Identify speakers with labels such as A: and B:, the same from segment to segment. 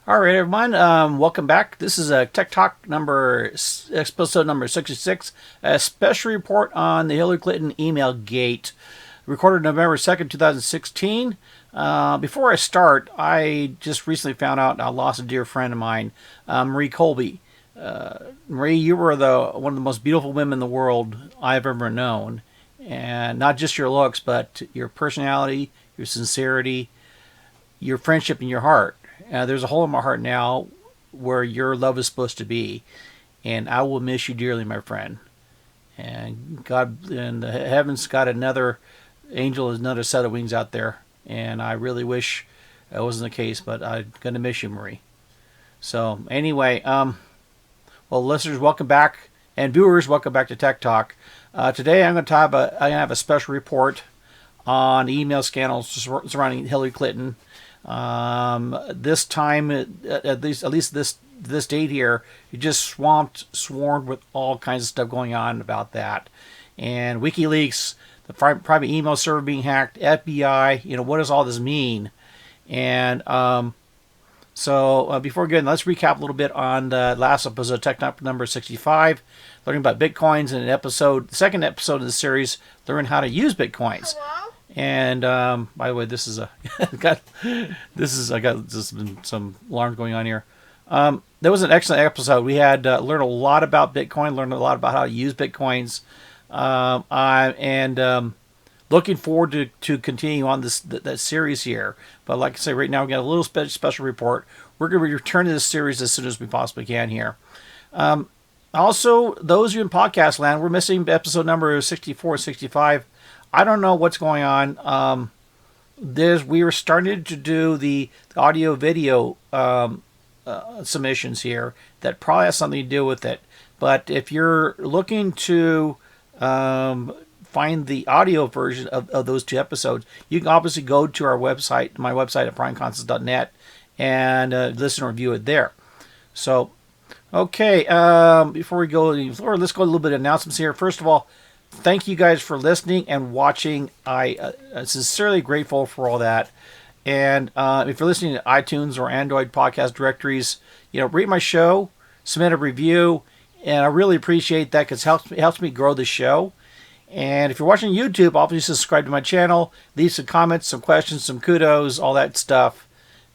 A: All right, everyone. Welcome back. This is a Tech Talk episode number 66, a special report on the Hillary Clinton email gate, recorded November 2nd, 2016. Before I start, I just recently found out I lost a dear friend of mine, Marie Colby. Marie, you were one of the most beautiful women in the world I've ever known, and not just your looks, but your personality, your sincerity, your friendship, and your heart. There's a hole in my heart now where your love is supposed to be, and I will miss you dearly, my friend. And God and the heavens got another angel, another set of wings out there, and I really wish that wasn't the case, but I'm gonna miss you, Marie. So anyway, well, listeners, welcome back, and viewers, welcome back to Tech Talk. Today, I'm gonna have a special report on email scandals surrounding Hillary Clinton. This time, at least this date here, you just swarmed with all kinds of stuff going on about that, and WikiLeaks, the private email server being hacked, FBI. What does all this mean? And so before we get in, let's recap a little bit on the last episode, Tech Talk number 65, learning about bitcoins, and the second episode of the series, learn how to use bitcoins.
B: Hello?
A: And by the way, this is I got some alarms going on here. That was an excellent episode. We had learned a lot about Bitcoin, learned a lot about how to use Bitcoins, and looking forward to continue on that series here. But like I say, right now we got a little special report. We're going to return to this series as soon as we possibly can here. Also, those of you in podcast land, we're missing episode number 64 and 65. I don't know what's going on. We were starting to do the audio video submissions here that probably has something to do with it. But if you're looking to find the audio version of those two episodes, you can obviously go to my website at primeconcepts.net, and listen or view it there. So, okay, before we go any further, let's go a little bit of announcements here. First of all, thank you guys for listening and watching. I am sincerely grateful for all that. And if you're listening to iTunes or Android podcast directories, rate my show, submit a review, and I really appreciate that because it helps me grow the show. And if you're watching YouTube, obviously subscribe to my channel, leave some comments, some questions, some kudos, all that stuff.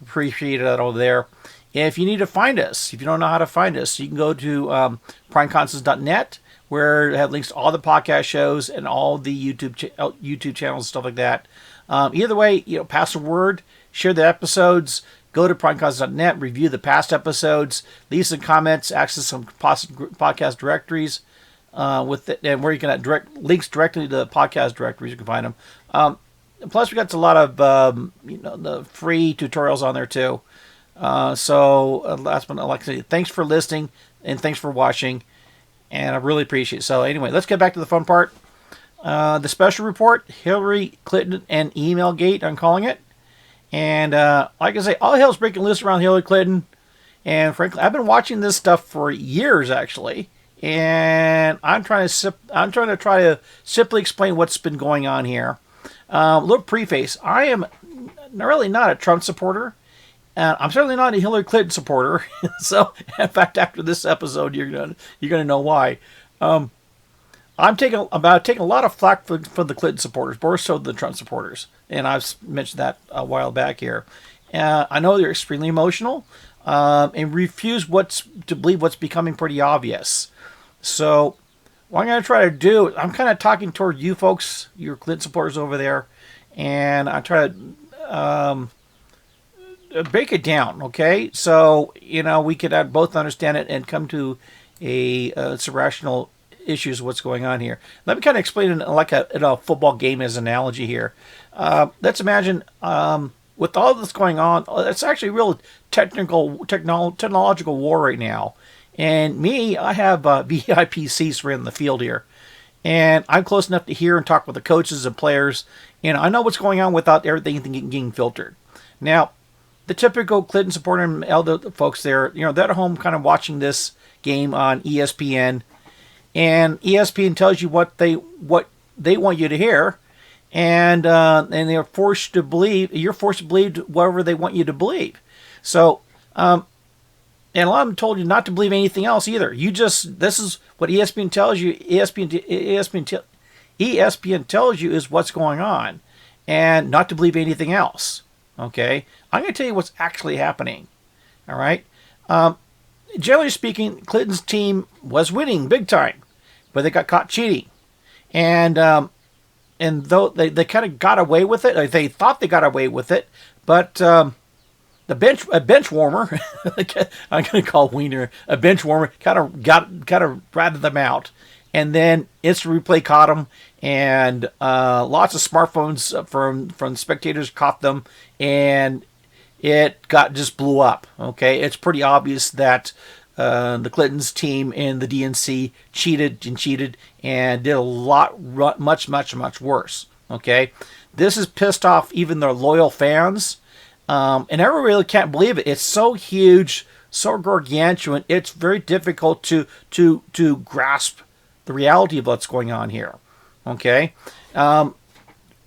A: Appreciate that over there. And if you need to find us, if you don't know how to find us, you can go to primeconcepts.net, where I have links to all the podcast shows and all the YouTube channels and stuff like that. Either way, pass the word, share the episodes, go to primeconcepts.net, review the past episodes, leave some comments, access some podcast directories and where you can direct links directly to the podcast directories. You can find them. Plus, we got a lot of the free tutorials on there too. So last but not least, thanks for listening and thanks for watching. And I really appreciate it. So anyway, let's get back to the fun part. The special report, Hillary Clinton and email gate, I'm calling it. And like I say, all hell's breaking loose around Hillary Clinton. And frankly, I've been watching this stuff for years, actually. And I'm trying to simply explain what's been going on here. Little preface: I am really not a Trump supporter. And I'm certainly not a Hillary Clinton supporter. So, in fact, after this episode, you're gonna know why. I'm taking a lot of flack from the Clinton supporters, more so than the Trump supporters, and I've mentioned that a while back here. I know they're extremely emotional and refuse to believe what's becoming pretty obvious. So, what I'm going to try to do, I'm kind of talking toward you folks, your Clinton supporters over there, and I try to break it down, okay? So, we could both understand it and come to some rational issues of what's going on here. Let me kind of explain it like in a football game as an analogy here. Let's imagine with all this going on, it's actually a real technological war right now. And me, I have VIP seats right in the field here. And I'm close enough to hear and talk with the coaches and players. And I know what's going on without everything getting filtered. Now, the typical Clinton supporter and elder folks there, they're at home kind of watching this game on ESPN. And ESPN tells you what they want you to hear. And you're forced to believe whatever they want you to believe. So And a lot of them told you not to believe anything else either. This is what ESPN tells you. ESPN tells you is what's going on, and not to believe anything else. Okay, I'm going to tell you what's actually happening. All right. Generally speaking, Clinton's team was winning big time, but they got caught cheating, and though they kind of got away with it, they thought they got away with it, but a bench warmer, I'm going to call Wiener a bench warmer, kind of ratted them out, and then instant replay caught them, and lots of smartphones from spectators caught them, and it just blew up. Okay, it's pretty obvious that the Clintons team and the DNC cheated and did a lot much worse. Okay, this has pissed off even their loyal fans. And everyone really can't believe it. It's so huge, so gargantuan. It's very difficult to grasp the reality of what's going on here. Okay,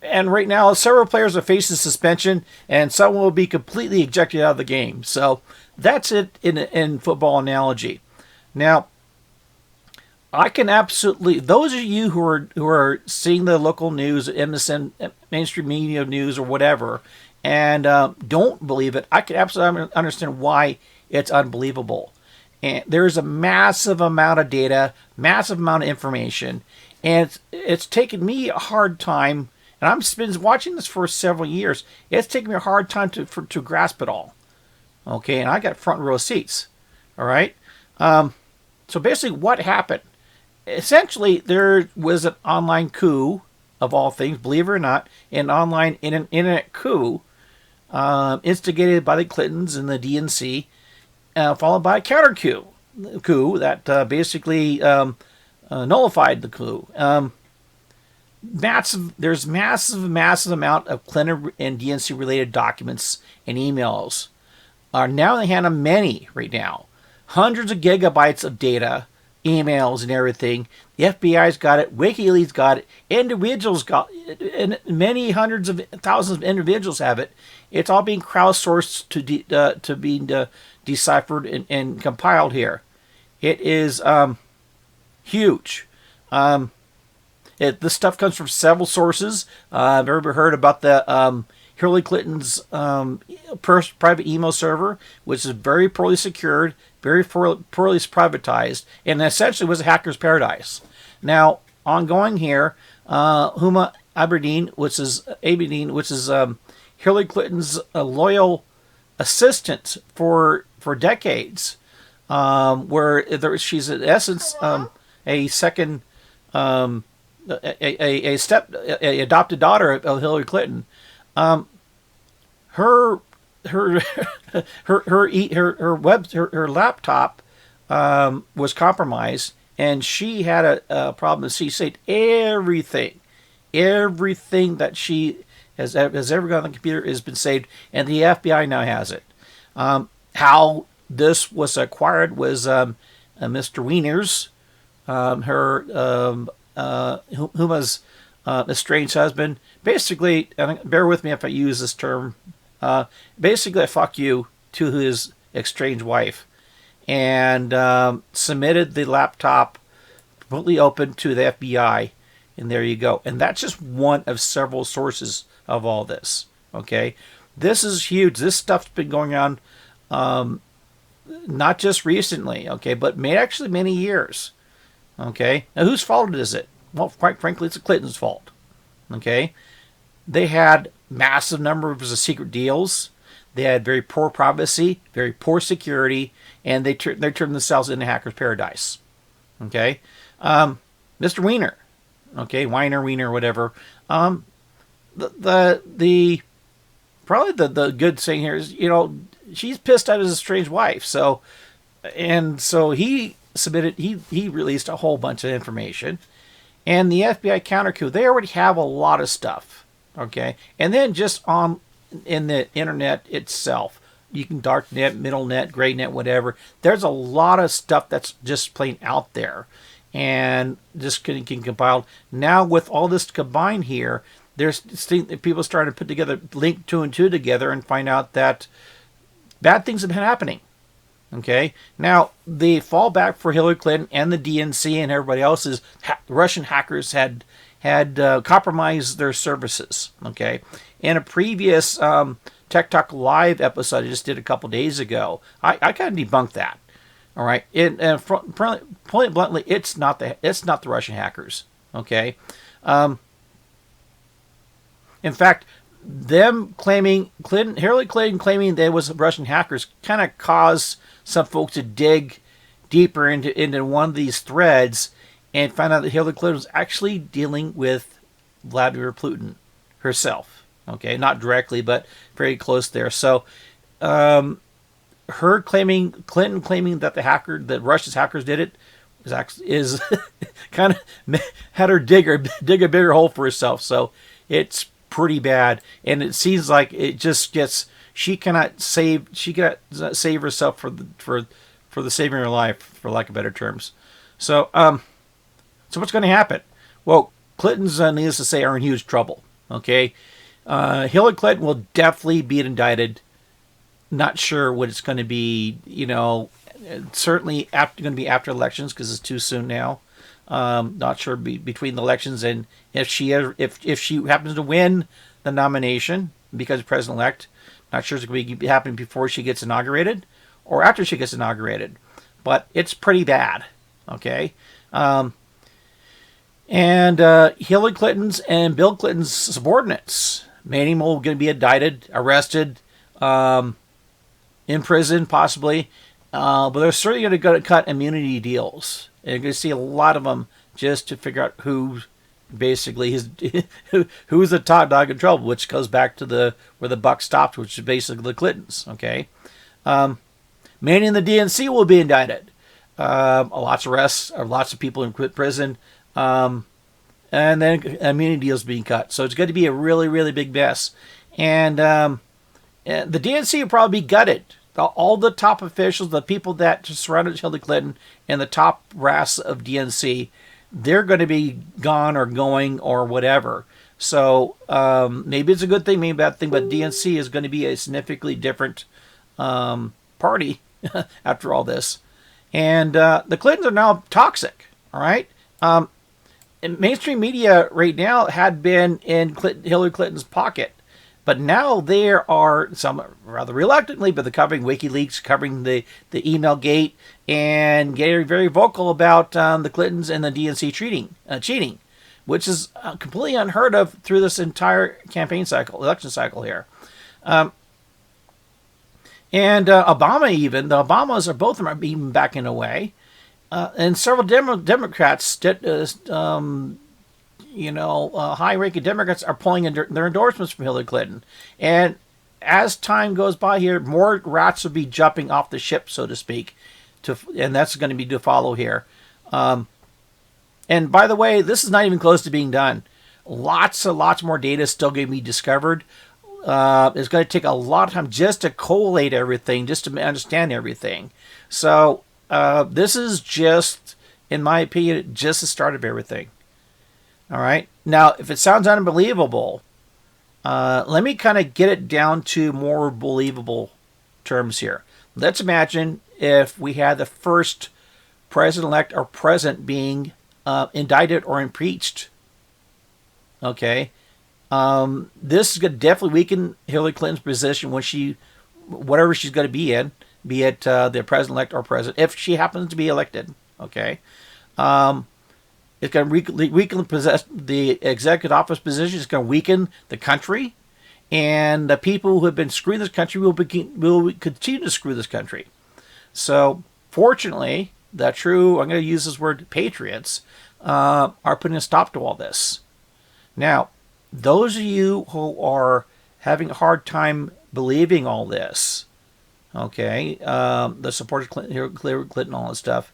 A: and right now, several players are facing suspension, and some will be completely ejected out of the game. So that's it in football analogy. Now, I can absolutely, those of you who are seeing the local news, MSN, mainstream media news, or whatever, and don't believe it, I can absolutely understand why it's unbelievable. And there's a massive amount of data, massive amount of information, and it's taken me a hard time, and I've been watching this for several years. It's taken me a hard time to grasp it all. Okay, and I got front row seats. All right. So basically, what happened? Essentially, there was an online coup, of all things, believe it or not, an internet coup, instigated by the Clintons and the DNC, followed by a counter coup that basically nullified the coup. There's massive amount of Clinton and DNC related documents and emails are now in the hand of many right now. Hundreds of gigabytes of data, emails, and everything. The FBI's got it. WikiLeaks got it. Individuals got it. And many hundreds of thousands of individuals have it. It's all being crowdsourced to be deciphered and compiled here. It is huge. This stuff comes from several sources. I've ever heard about the Hillary Clinton's private email server, which is very poorly secured, very poorly privatized, and essentially was a hacker's paradise. Now, ongoing here, Huma Abedin, which is Hillary Clinton's loyal assistant for decades, she's in essence a second. A adopted daughter of Hillary Clinton. Her laptop was compromised, and she had a problem. She saved everything that she has ever got on the computer has been saved, and the FBI now has it. How this was acquired was Mr. Wiener's, Huma's estranged husband, basically, and bear with me if I use this term, basically a fuck you to his estranged wife, and submitted the laptop completely open to the FBI, and there you go. And that's just one of several sources of all this. Okay, this is huge. This stuff's been going on, not just recently, okay, but actually many years. Okay, now whose fault is it? Well, quite frankly, it's the Clintons' fault. Okay, they had massive numbers of secret deals. They had very poor privacy, very poor security, and they turned themselves into hacker's paradise. Okay, Mr. Wiener, okay, Wiener, whatever. The probably the good thing here is, she's pissed at his estranged wife. So he submitted, he released a whole bunch of information, and the FBI counter coup, they already have a lot of stuff. Okay, and then just in the internet itself, you can dark net, middle net, gray net, whatever. There's a lot of stuff that's just plain out there, and just can compiled. Now with all this combined here, there's people starting to put together, link two and two together, and find out that bad things have been happening. Okay. Now the fallback for Hillary Clinton and the DNC and everybody else is Russian hackers had compromised their services. Okay. In a previous Tech Talk Live episode I just did a couple days ago, I kind of debunked that. All right. Point bluntly, it's not the Russian hackers. Okay. In fact, them claiming Hillary Clinton claiming they was Russian hackers kind of caused some folks to dig deeper into one of these threads and find out that Hillary Clinton was actually dealing with Vladimir Putin herself. Okay, not directly, but very close there. So, Clinton claiming that that Russia's hackers did it, is kind of had her dig a bigger hole for herself. So it's pretty bad, and it seems like it just gets she cannot save herself for the saving her life, for lack of better terms. So so what's going to happen? Well, Clinton's needless to say are in huge trouble. Okay, Hillary Clinton will definitely be indicted. Not sure what it's going to be. Certainly going to be after elections because it's too soon now. Not sure between the elections, and if she happens to win the nomination because president-elect, not sure it's going to be happening before she gets inaugurated or after she gets inaugurated. But it's pretty bad. Okay. And Hillary Clinton's and Bill Clinton's subordinates, many more going to be indicted, arrested, in prison possibly. But they're certainly going to cut immunity deals. And you're going to see a lot of them just to figure out who basically who's the top dog in trouble, which goes back to where the buck stopped, which is basically the Clintons. Okay, many in the DNC will be indicted. Lots of arrests, lots of people in prison, and then immunity deals being cut. So it's going to be a really, really big mess. And the DNC will probably be gutted. All the top officials, the people that surrounded Hillary Clinton, and the top brass of DNC, they're going to be gone or going or whatever. So maybe it's a good thing, maybe a bad thing, but DNC is going to be a significantly different party after all this. And the Clintons are now toxic, all right? Mainstream media right now had been in Hillary Clinton's pocket. But now there are some, rather reluctantly, but they're covering WikiLeaks, covering the email gate, and getting very vocal about the Clintons and the DNC cheating, which is completely unheard of through this entire election cycle here. And Obama even, the Obamas are both of them are even backing away. And several Democrats high-ranking Democrats are pulling in their endorsements from Hillary Clinton. And as time goes by here, more rats will be jumping off the ship, so to speak, and that's going to be to follow here. And by the way, this is not even close to being done. Lots more data is still going to be discovered. It's going to take a lot of time just to collate everything, just to understand everything. So this is just, in my opinion, just the start of everything. All right. Now, if it sounds unbelievable, let me kind of get it down to more believable terms here. Let's imagine if we had the first president-elect or president being indicted or impeached. Okay. This is going to definitely weaken Hillary Clinton's position when whatever she's going to be in, be it the president-elect or president, if she happens to be elected. Okay. It's going to weaken the executive office position. It's going to weaken the country. And the people who have been screwing this country will continue to screw this country. So, fortunately, I'm going to use this word, patriots, are putting a stop to all this. Now, those of you who are having a hard time believing all this, okay, the supporters of Hillary Clinton, all this stuff,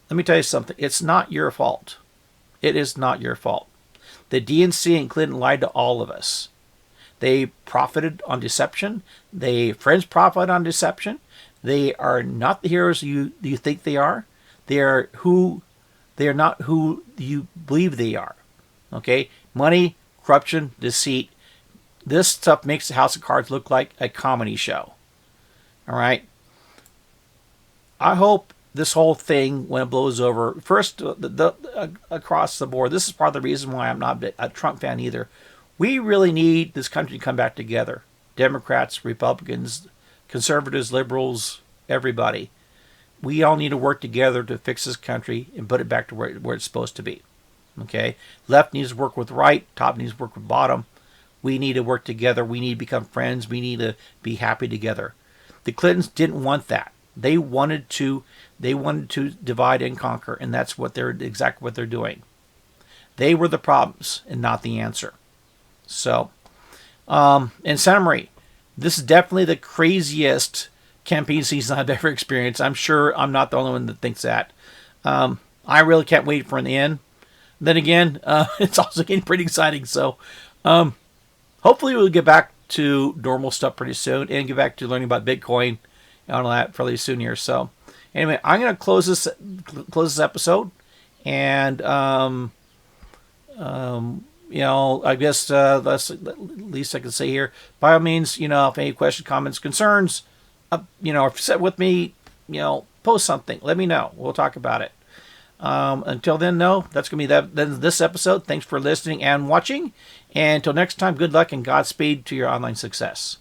A: let me tell you something. It's not your fault. It is not your fault. The DNC and Clinton lied to all of us. They profited on deception. Friends profit on deception. They are not the heroes you think they are. They are not who you believe they are. Okay? Money, corruption, deceit. This stuff makes the House of Cards look like a comedy show. All right? I hope this whole thing, when it blows over, first across the board, this is part of the reason why I'm not a Trump fan either. We really need this country to come back together. Democrats, Republicans, conservatives, liberals, everybody. We all need to work together to fix this country and put it back to where it's supposed to be. Okay? Left needs to work with right, top needs to work with bottom. We need to work together. We need to become friends. We need to be happy together. The Clintons didn't want that. They wanted to divide and conquer, and that's exactly what they're doing. They were the problems and not the answer. So, in summary, this is definitely the craziest campaign season I've ever experienced. I'm sure I'm not the only one that thinks that. I really can't wait for the end. Then again, it's also getting pretty exciting. So, hopefully we'll get back to normal stuff pretty soon and get back to learning about Bitcoin and all that fairly soon here. So, anyway, I'm going to close this episode, and I guess that's the least I can say here. By all means, if any questions, comments, concerns, if you're set with me, post something. Let me know. We'll talk about it. Until then, that's going to be this episode. Thanks for listening and watching. And until next time, good luck and Godspeed to your online success.